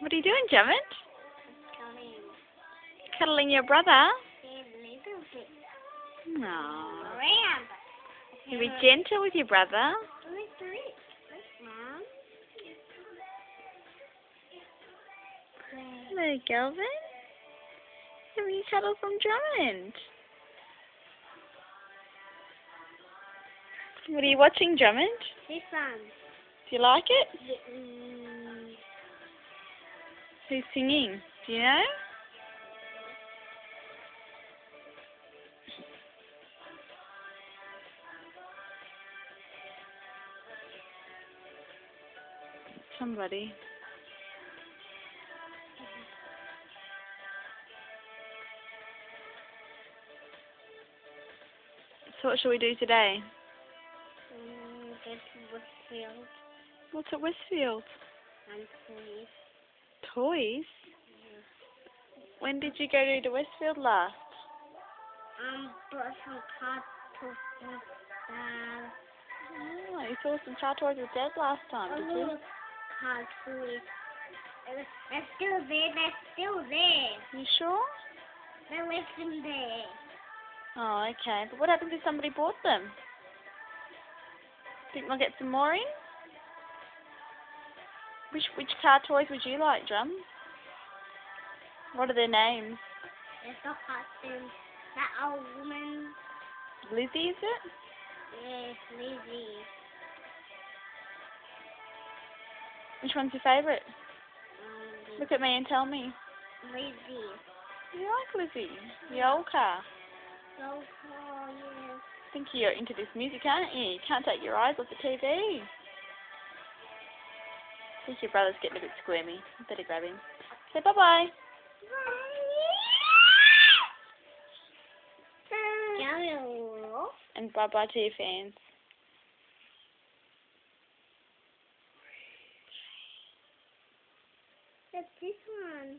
What are you doing, Drummond? Coming. Cuddling your brother? A little bit. No. Ramp. You be gentle with your brother. Mom. Hello, Galvin. Having a cuddle from Drummond. What are you watching, Drummond? This one. Do you like it? Mm. Who's singing? Do you know? Somebody. So what shall we do today? Go to Westfield What's at Westfield? and toys. Toys? When did you go to Westfield last? Bought some car toys with Dad. Oh, you saw some car toys with Dad last time, did you? Car toys. They're still there. They're still there. You sure? They're living there. Oh, okay. But what happens if somebody bought them? Think we'll get some more in? Which car toys would you like, Drum? What are their names? There's the husband. That old woman. Lizzie, is it? Yes, Lizzie. Which one's your favourite? Look at me and tell me. Lizzie. You like Lizzie? The old car. So cool, yes. I think you're into this music, aren't you? You can't take your eyes off the TV. I think your brother's getting a bit squirmy. I better grab him. Say bye-bye. And bye-bye to your fans. That's this one.